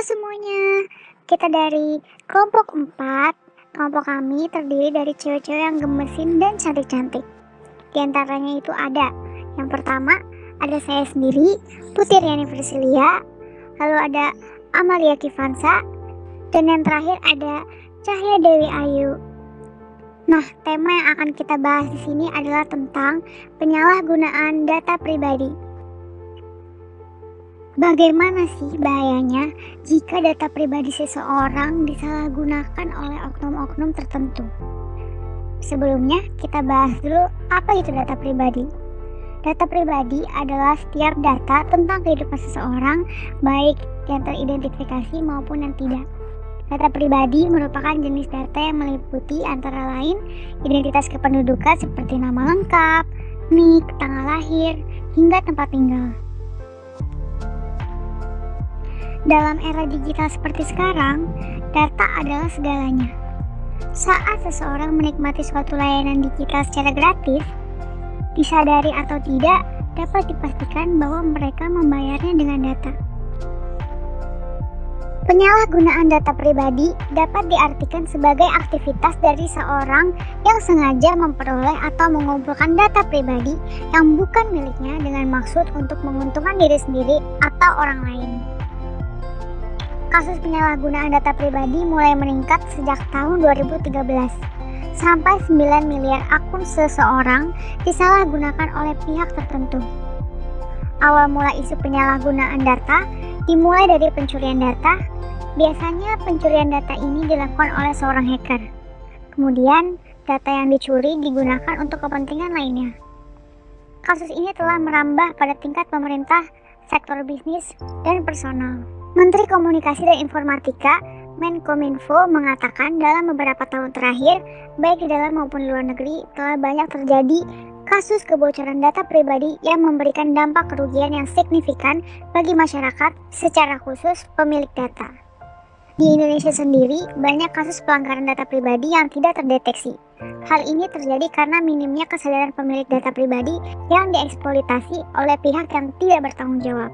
semuanya, kita dari kelompok 4. Kelompok kami terdiri dari cewek-cewek yang gemesin dan cantik-cantik. Di antaranya itu ada, yang pertama ada saya sendiri, Putri Riani Priscilia, lalu ada Amalia Kivansa, dan yang terakhir ada Cahya Dewi Ayu. Nah, tema yang akan kita bahas di sini adalah tentang penyalahgunaan data pribadi. Bagaimana sih bahayanya jika data pribadi seseorang disalahgunakan oleh oknum-oknum tertentu? Sebelumnya, kita bahas dulu apa itu data pribadi. Data pribadi adalah setiap data tentang kehidupan seseorang, baik yang teridentifikasi maupun yang tidak. Data pribadi merupakan jenis data yang meliputi antara lain identitas kependudukan seperti nama lengkap, NIK, tanggal lahir, hingga tempat tinggal. Dalam era digital seperti sekarang, data adalah segalanya. Saat seseorang menikmati suatu layanan digital secara gratis, disadari atau tidak, dapat dipastikan bahwa mereka membayarnya dengan data. Penyalahgunaan data pribadi dapat diartikan sebagai aktivitas dari seorang yang sengaja memperoleh atau mengumpulkan data pribadi yang bukan miliknya dengan maksud untuk menguntungkan diri sendiri atau orang lain. Kasus penyalahgunaan data pribadi mulai meningkat sejak tahun 2013. Sampai 9 miliar akun seseorang disalahgunakan oleh pihak tertentu. Awal mula isu penyalahgunaan data dimulai dari pencurian data. Biasanya pencurian data ini dilakukan oleh seorang hacker. Kemudian, data yang dicuri digunakan untuk kepentingan lainnya. Kasus ini telah merambah pada tingkat pemerintah, sektor bisnis, dan personal. Menteri Komunikasi dan Informatika Menkominfo mengatakan dalam beberapa tahun terakhir, baik di dalam maupun di luar negeri, telah banyak terjadi kasus kebocoran data pribadi yang memberikan dampak kerugian yang signifikan bagi masyarakat, secara khusus pemilik data. Di Indonesia sendiri, banyak kasus pelanggaran data pribadi yang tidak terdeteksi. Hal ini terjadi karena minimnya kesadaran pemilik data pribadi yang dieksploitasi oleh pihak yang tidak bertanggung jawab.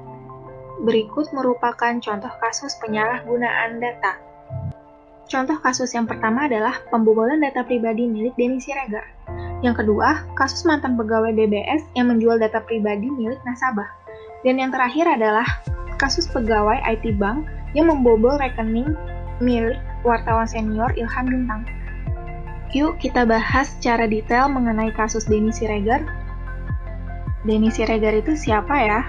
Berikut merupakan contoh kasus penyalahgunaan data. Contoh kasus yang pertama adalah pembobolan data pribadi milik Denny Siregar. Yang kedua, kasus mantan pegawai DBS yang menjual data pribadi milik nasabah. Dan yang terakhir adalah kasus pegawai IT Bank yang membobol rekening milik wartawan senior Ilham Bintang. Yuk kita bahas secara detail mengenai kasus Denny Siregar. Denny Siregar itu siapa ya?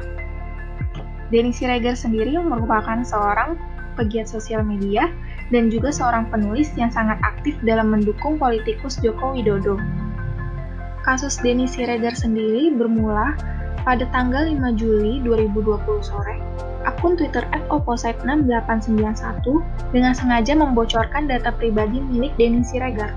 Denny Siregar sendiri merupakan seorang pegiat sosial media dan juga seorang penulis yang sangat aktif dalam mendukung politikus Joko Widodo. Kasus Denny Siregar sendiri bermula pada tanggal 5 Juli 2020 sore. Akun Twitter @opposite6891 dengan sengaja membocorkan data pribadi milik Denny Siregar.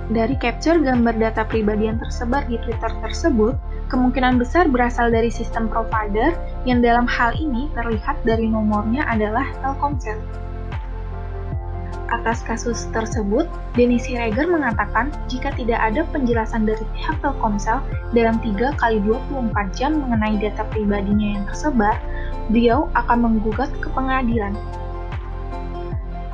Dari capture gambar data pribadi yang tersebar di Twitter tersebut, kemungkinan besar berasal dari sistem provider yang dalam hal ini terlihat dari nomornya adalah Telkomsel. Atas kasus tersebut, Denny Siregar mengatakan jika tidak ada penjelasan dari pihak Telkomsel dalam 3x24 jam mengenai data pribadinya yang tersebar, beliau akan menggugat ke pengadilan.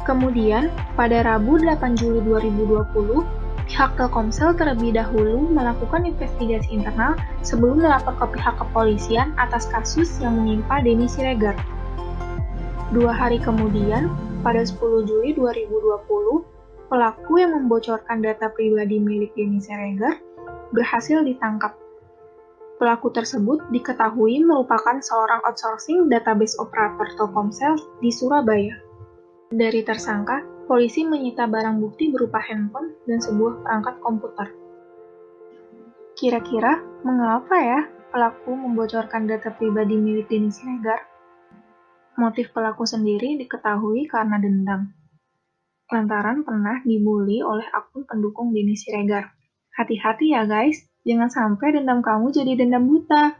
Kemudian, pada Rabu 8 Juli 2020, pihak Telkomsel terlebih dahulu melakukan investigasi internal sebelum melapor ke pihak kepolisian atas kasus yang menimpa Denny Siregar. 2 hari kemudian, pada 10 Juli 2020, pelaku yang membocorkan data pribadi milik Denny Siregar berhasil ditangkap. Pelaku tersebut diketahui merupakan seorang outsourcing database operator Telkomsel di Surabaya. Dari tersangka, polisi menyita barang bukti berupa handphone dan sebuah perangkat komputer. Kira-kira, mengapa ya pelaku membocorkan data pribadi milik Denny Siregar? Motif pelaku sendiri diketahui karena dendam. Lantaran pernah dibully oleh akun pendukung Denny Siregar. Hati-hati ya guys, jangan sampai dendam kamu jadi dendam buta.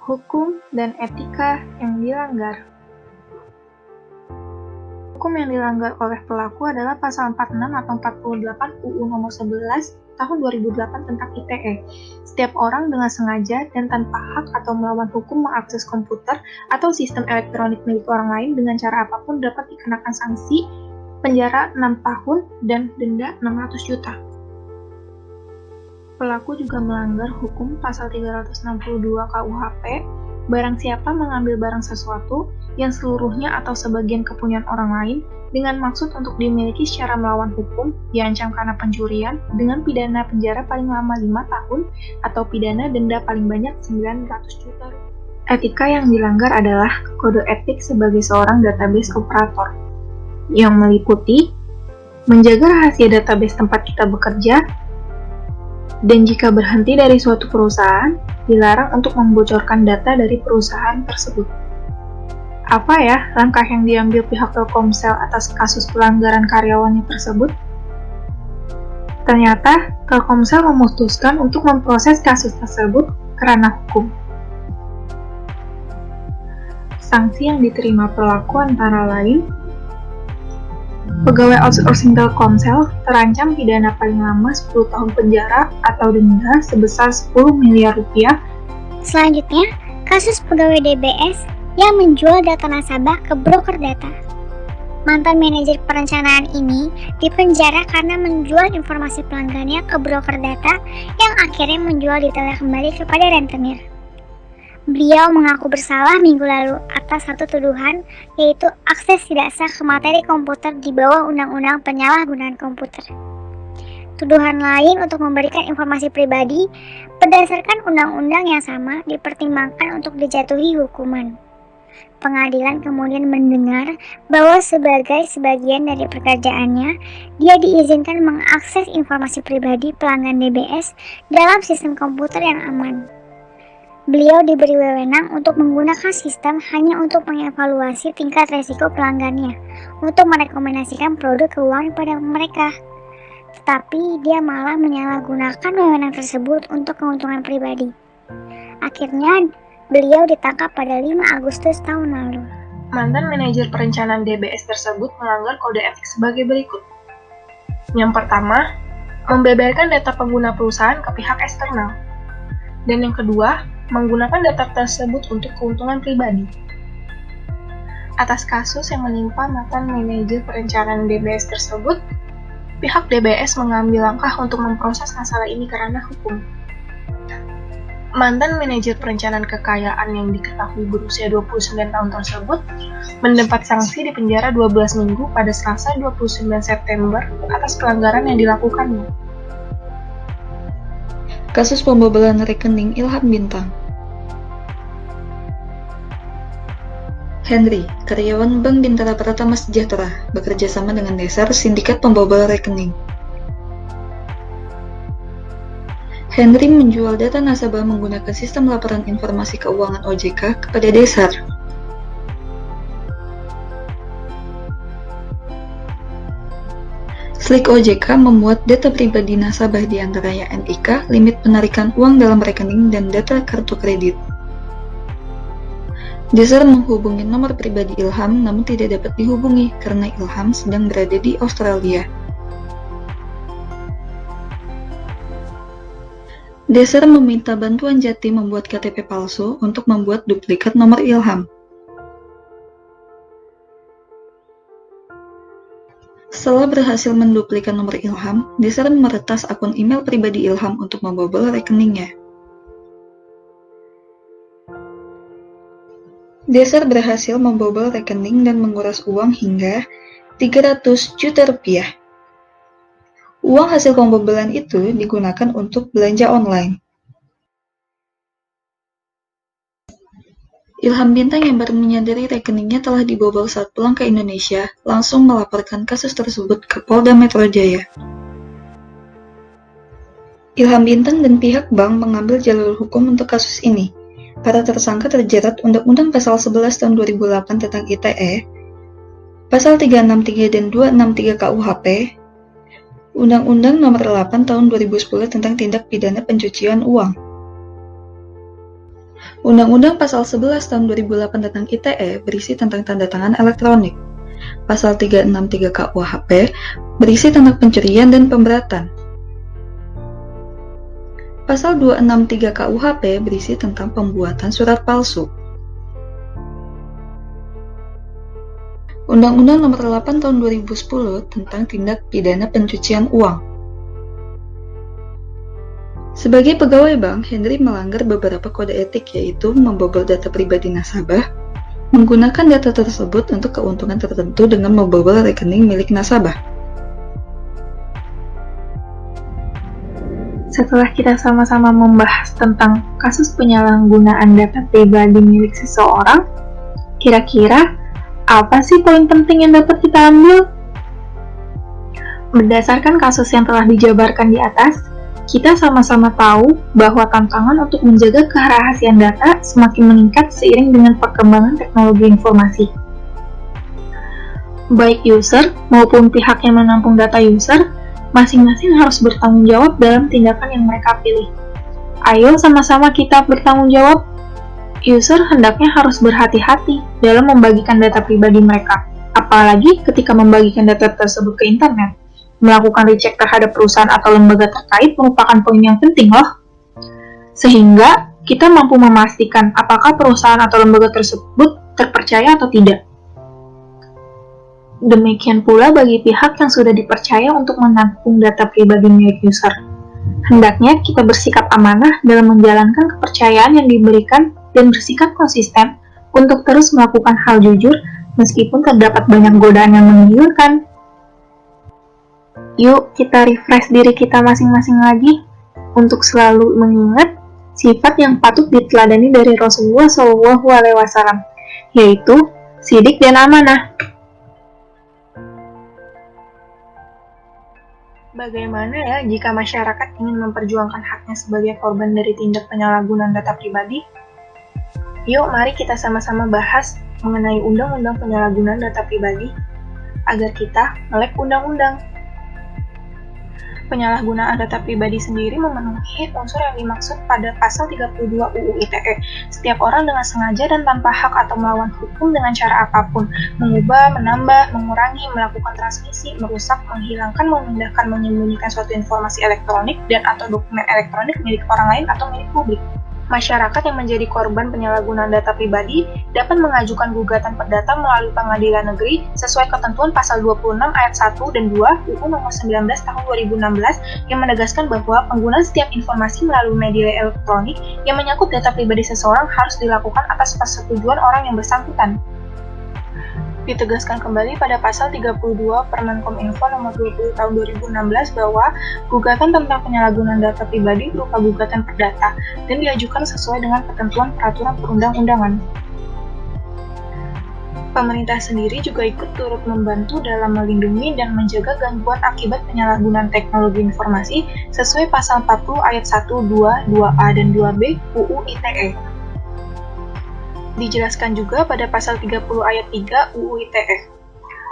Hukum dan etika yang dilanggar. Hukum yang dilanggar oleh pelaku adalah pasal 46 atau 48 UU nomor 11 tahun 2008 tentang ITE. Setiap orang dengan sengaja dan tanpa hak atau melawan hukum mengakses komputer atau sistem elektronik milik orang lain dengan cara apapun dapat dikenakan sanksi penjara 6 tahun dan denda 600 juta. Pelaku juga melanggar hukum pasal 362 KUHP. Barang siapa mengambil barang sesuatu yang seluruhnya atau sebagian kepunyaan orang lain dengan maksud untuk dimiliki secara melawan hukum, diancam karena pencurian dengan pidana penjara paling lama 5 tahun atau pidana denda paling banyak 900 juta. Etika yang dilanggar adalah kode etik sebagai seorang database operator, yang meliputi menjaga rahasia database tempat kita bekerja, dan jika berhenti dari suatu perusahaan, dilarang untuk membocorkan data dari perusahaan tersebut. Apa ya langkah yang diambil pihak Telkomsel atas kasus pelanggaran karyawannya tersebut? Ternyata, Telkomsel memutuskan untuk memproses kasus tersebut karena hukum. Sanksi yang diterima pelaku antara lain: pegawai outsourcing Telkomsel terancam pidana paling lama 10 tahun penjara atau denda sebesar 10 miliar rupiah. Selanjutnya, kasus pegawai DBS yang menjual data nasabah ke broker data. Mantan manajer perencanaan ini dipenjara karena menjual informasi pelanggannya ke broker data yang akhirnya menjual detailnya kembali kepada rentenir. Beliau mengaku bersalah minggu lalu atas satu tuduhan, yaitu akses tidak sah ke materi komputer di bawah Undang-Undang Penyalahgunaan Komputer. Tuduhan lain untuk memberikan informasi pribadi berdasarkan undang-undang yang sama dipertimbangkan untuk dijatuhi hukuman. Pengadilan kemudian mendengar bahwa sebagai sebagian dari pekerjaannya, dia diizinkan mengakses informasi pribadi pelanggan DBS dalam sistem komputer yang aman. Beliau diberi wewenang untuk menggunakan sistem hanya untuk mengevaluasi tingkat resiko pelanggannya, untuk merekomendasikan produk keuangan pada mereka. Tetapi dia malah menyalahgunakan wewenang tersebut untuk keuntungan pribadi. Akhirnya, beliau ditangkap pada 5 Agustus tahun lalu. Mantan manajer perencanaan DBS tersebut melanggar kode etik sebagai berikut. Yang pertama, membeberkan data pengguna perusahaan ke pihak eksternal. Dan yang kedua, menggunakan data tersebut untuk keuntungan pribadi. Atas kasus yang menimpa mantan manajer perencanaan DBS tersebut, pihak DBS mengambil langkah untuk memproses masalah ini karena hukum. Mantan manajer perencanaan kekayaan yang diketahui berusia 29 tahun tersebut mendapat sanksi di penjara 12 minggu pada Selasa 29 September atas pelanggaran yang dilakukannya. Kasus pembobolan rekening Ilham Bintang. Henry, karyawan Bank Bintara Pratama Sejahtera, bekerja sama dengan Desar, sindikat pembobol rekening. Henry menjual data nasabah menggunakan sistem laporan informasi keuangan OJK kepada Desar. Slik OJK memuat data pribadi nasabah di antaranya NIK, limit penarikan uang dalam rekening, dan data kartu kredit. Desar menghubungi nomor pribadi Ilham namun tidak dapat dihubungi karena Ilham sedang berada di Australia. Desar meminta bantuan Jatim membuat KTP palsu untuk membuat duplikat nomor Ilham. Setelah berhasil menduplikat nomor Ilham, Desar meretas akun email pribadi Ilham untuk membobol rekeningnya. Desar berhasil membobol rekening dan menguras uang hingga 300 juta rupiah. Uang hasil pembobolan itu digunakan untuk belanja online. Ilham Bintang yang baru menyadari rekeningnya telah dibobol saat pulang ke Indonesia, langsung melaporkan kasus tersebut ke Polda Metro Jaya. Ilham Bintang dan pihak bank mengambil jalur hukum untuk kasus ini. Para tersangka terjerat Undang-Undang Pasal 11 Tahun 2008 tentang ITE, Pasal 363 dan 263 KUHP, Undang-Undang Nomor 8 Tahun 2010 tentang Tindak Pidana Pencucian Uang. Undang-Undang Pasal 11 Tahun 2008 tentang ITE berisi tentang tanda tangan elektronik. Pasal 363 KUHP berisi tentang pencurian dan pemberatan. Pasal 263 KUHP berisi tentang pembuatan surat palsu. Undang-Undang Nomor 8 Tahun 2010 tentang tindak pidana pencucian uang. Sebagai pegawai bank, Henry melanggar beberapa kode etik, yaitu membobol data pribadi nasabah, menggunakan data tersebut untuk keuntungan tertentu dengan membobol rekening milik nasabah. Setelah kita sama-sama membahas tentang kasus penyalahgunaan data pribadi milik seseorang, kira-kira apa sih poin penting yang dapat kita ambil? Berdasarkan kasus yang telah dijabarkan di atas, kita sama-sama tahu bahwa tantangan untuk menjaga kerahasiaan data semakin meningkat seiring dengan perkembangan teknologi informasi. Baik user maupun pihak yang menampung data user, masing-masing harus bertanggung jawab dalam tindakan yang mereka pilih. Ayo sama-sama kita bertanggung jawab. User hendaknya harus berhati-hati dalam membagikan data pribadi mereka, apalagi ketika membagikan data tersebut ke internet. Melakukan recheck terhadap perusahaan atau lembaga terkait merupakan poin yang penting loh. Sehingga kita mampu memastikan apakah perusahaan atau lembaga tersebut terpercaya atau tidak. Demikian pula bagi pihak yang sudah dipercaya untuk menampung data pribadi milik user. Hendaknya kita bersikap amanah dalam menjalankan kepercayaan yang diberikan dan bersikap konsisten untuk terus melakukan hal jujur meskipun terdapat banyak godaan yang menggiurkan. Yuk kita refresh diri kita masing-masing lagi untuk selalu mengingat sifat yang patut diteladani dari Rasulullah SAW, yaitu sidik dan amanah. Bagaimana ya jika masyarakat ingin memperjuangkan haknya sebagai korban dari tindak penyalahgunaan data pribadi? Yuk, mari kita sama-sama bahas mengenai Undang-Undang Penyalahgunaan Data Pribadi agar kita melek undang-undang. Penyalahgunaan data pribadi sendiri memenuhi unsur yang dimaksud pada pasal 32 UU ITE. Setiap orang dengan sengaja dan tanpa hak atau melawan hukum dengan cara apapun, mengubah, menambah, mengurangi, melakukan transmisi, merusak, menghilangkan, memindahkan, menyembunyikan suatu informasi elektronik dan atau dokumen elektronik milik orang lain atau milik publik. Masyarakat yang menjadi korban penyalahgunaan data pribadi dapat mengajukan gugatan perdata melalui pengadilan negeri sesuai ketentuan pasal 26 ayat 1 dan 2 UU Nomor 19 Tahun 2016 yang menegaskan bahwa penggunaan setiap informasi melalui media elektronik yang menyangkut data pribadi seseorang harus dilakukan atas persetujuan orang yang bersangkutan. Ditegaskan kembali pada pasal 32 Permen Kominfo Nomor 20 Tahun 2016 bahwa gugatan tentang penyalahgunaan data pribadi berupa gugatan perdata dan diajukan sesuai dengan ketentuan peraturan perundang-undangan. Pemerintah sendiri juga ikut turut membantu dalam melindungi dan menjaga gangguan akibat penyalahgunaan teknologi informasi sesuai pasal 40 ayat 1, 2, 2A dan 2B UU ITE. Dijelaskan juga pada pasal 30 ayat 3 UU ITE.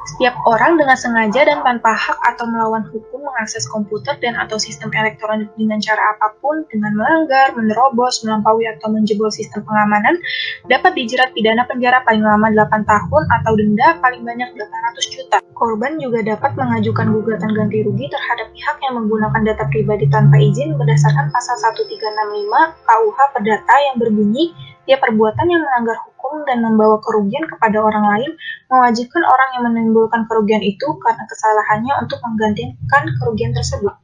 Setiap orang dengan sengaja dan tanpa hak atau melawan hukum mengakses komputer dan atau sistem elektronik dengan cara apapun, dengan melanggar, menerobos, melampaui atau menjebol sistem pengamanan, dapat dijerat pidana penjara paling lama 8 tahun atau denda paling banyak 800 juta. Korban juga dapat mengajukan gugatan ganti rugi terhadap pihak yang menggunakan data pribadi tanpa izin berdasarkan pasal 1365 KUH Perdata yang berbunyi, "Tiap perbuatan yang melanggar hukum dan membawa kerugian kepada orang lain mewajibkan orang yang menimbulkan kerugian itu karena kesalahannya untuk menggantikan kerugian tersebut."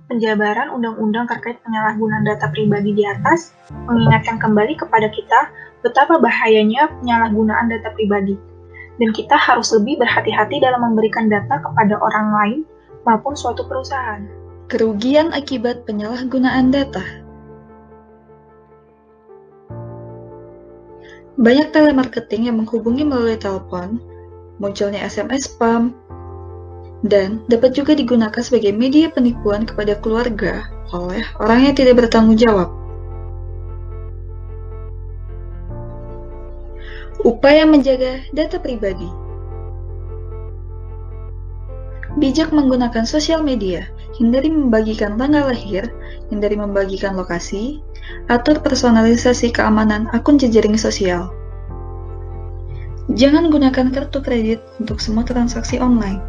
Penjabaran undang-undang terkait penyalahgunaan data pribadi di atas mengingatkan kembali kepada kita betapa bahayanya penyalahgunaan data pribadi, dan kita harus lebih berhati-hati dalam memberikan data kepada orang lain maupun suatu perusahaan. Kerugian akibat penyalahgunaan data. Banyak telemarketing yang menghubungi melalui telepon, munculnya SMS spam, dan dapat juga digunakan sebagai media penipuan kepada keluarga oleh orang yang tidak bertanggung jawab. Upaya menjaga data pribadi. Bijak menggunakan sosial media, hindari membagikan tanggal lahir, hindari membagikan lokasi, atur personalisasi keamanan akun jejaring sosial. Jangan gunakan kartu kredit untuk semua transaksi online.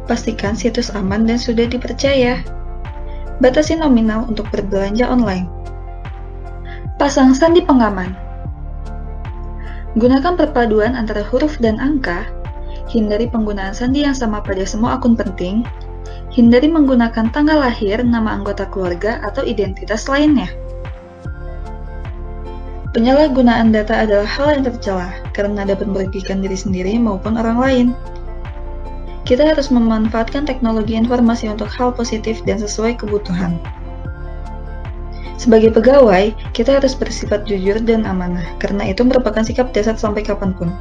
Pastikan situs aman dan sudah dipercaya. Batasi nominal untuk berbelanja online. Pasang sandi pengaman. Gunakan perpaduan antara huruf dan angka. Hindari penggunaan sandi yang sama pada semua akun penting. Hindari menggunakan tanggal lahir, nama anggota keluarga, atau identitas lainnya. Penyalahgunaan data adalah hal yang tercela karena dapat merugikan diri sendiri maupun orang lain. Kita harus memanfaatkan teknologi informasi untuk hal positif dan sesuai kebutuhan. Sebagai pegawai, kita harus bersifat jujur dan amanah, karena itu merupakan sikap dasar sampai kapanpun.